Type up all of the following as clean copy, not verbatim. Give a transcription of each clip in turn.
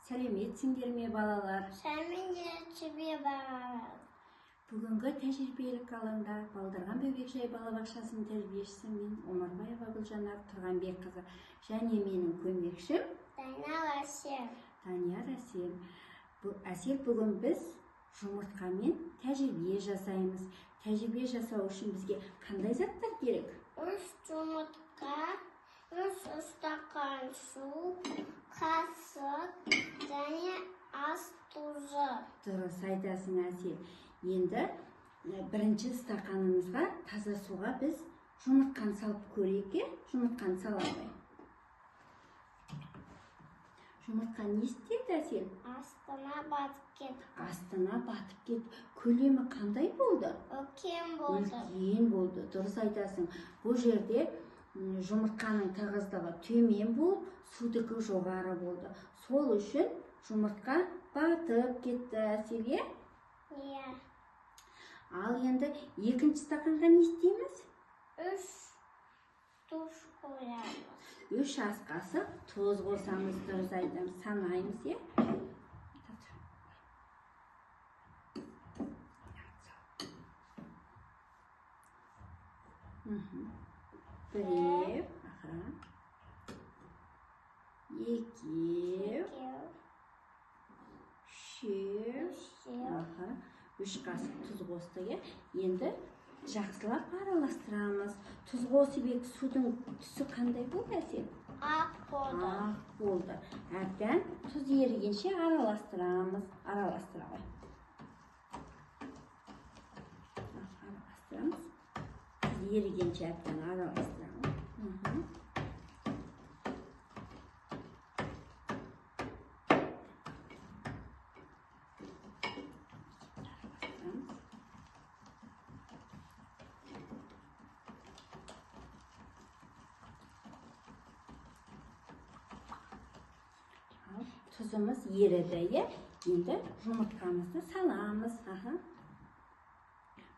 Сәлеметсіңдер ме балалар? Сәлеметсіңдер балалар. Бүгінгі тәжірибелік алаңда Балдырған бөбекжай балабақшасының тәрбиешісі мен Омарбаева Гүлжанар Тұрғанбекқызы және менің көмекшім Данияр Әсел. Әсел, бүгін біз жұмыртқамен тәжірибе жасаймыз. Тәжірибе жасау үшін бізге қандай заттар керек? 3 жұмыртқа, 3 стакан су, қасық және ас тұзы. Дұрыс айтасың, Әсел. Енді бірінші стақанымызға таза суға біз жұмыртқаны салып көрейік. Жұмыртқаны салайық. Жұмыртқа не істеді, Әсел? Астына батып кетті. Астына батып кетті. Көлемі қандай болды? Үлкен болды. Үлкен болды. Дұрыс айтасың. Бұл жерде жұмыртқаның тығыздығы төмен болып, судікі жоғары болды. Сол үшін жұмыртқа батып кетті, Әсел. Иә. Ал енді екінші стақанға не істейміз? 3 тұз қоямыз. 3 ас қасық тұз қосамыз. Дұрыс айтамыз. Санаймыз, е? 1, 2, 3 қасық тұз қостық. Енді жақсылап араластырамыз. Тұз қосып ек, судың түсі қандай болды, Әсел? Ақ болды. Ақ болды. Әбден тұз ерігенше араластырамыз. Араластыра ғой. Араластырамыз. Тұз ерігенше әбден араластырамыз. Тұзымыз еріді. Енді жұмыртқамызды саламыз.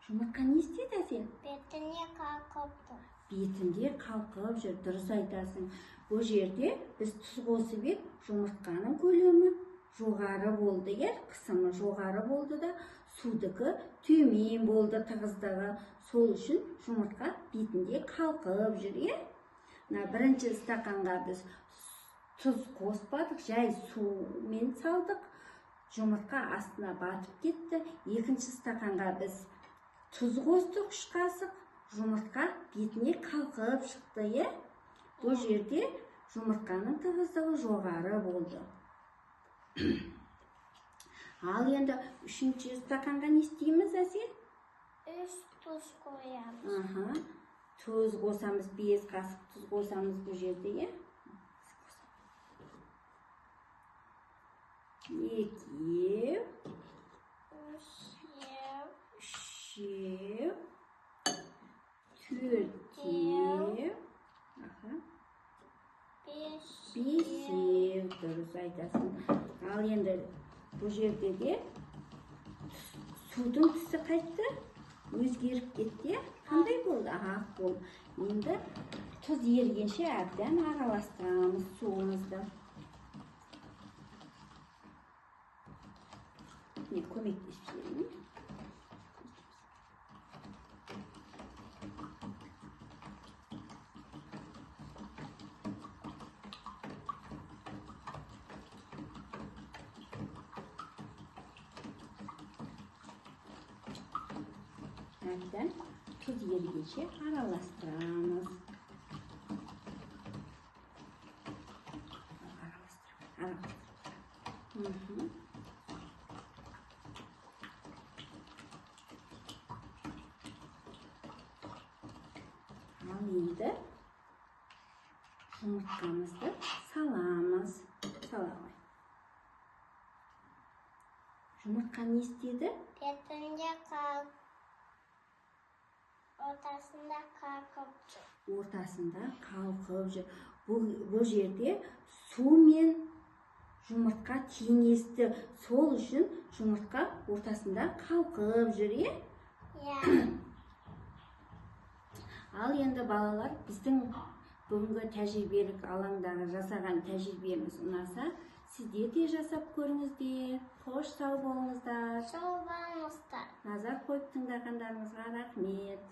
Жұмыртқа не істеді, Әсел? Бетіне қалқып тұр. Бетінде қалқып жүр. Дұрыс айтасың. Бұл жерде біз тұз қосып ек, жұмыртқаның көлемі жоғары болды. Қысымы жоғары болды да, судікі төмен болды тығыздығы. Сол үшін жұмыртқа бетінде қалқып жүр. Бірінші стақанға біз тұз қоспадық, жай сумен салдық. Жұмыртқа астына батып кетті. Екінші стақанға біз тұз қостық, 3 қасық. Жұмыртқа бетіне қалқып шықты. Бұл жерде жұмыртқаның тығыздығы жоғары болды. Ал енді үшінші стақанға не істейміз, Әсел? 3 тұз қоямыз. Тұз қосамыз, 5 қасық тұз қосамыз бұл жерде. 2, 3, 4, 5, дұрыс айтасың. Ал енді бұл жерде де судың түсі қайтты, өзгеріп кетті. Қандай болды? Ақ болды. Енді тұз ергенше әбден араластырамыз суымызды. Көмектесіп жіберейін. Әбден тұз ергенше араластырамыз. Ал енді жұмыртқамызды саламыз. Жұмыртқа не істеді? Бетінде қалып, ортасында қалқып жүр. Ортасында қалқып жүр. Бұл жерде су мен жұмыртқа теңесті. Сол үшін жұмыртқа ортасында қалқып жүр. Ал енді балалар, біздің бүгінгі тәжірибелік алаңдағы жасаған тәжірибеміз ұнаса, Сізде де жасап көріңіздер. Қош сау болыңыздар. Сау болыңыздар. Назар қойып тыңдағандарыңызға рахмет.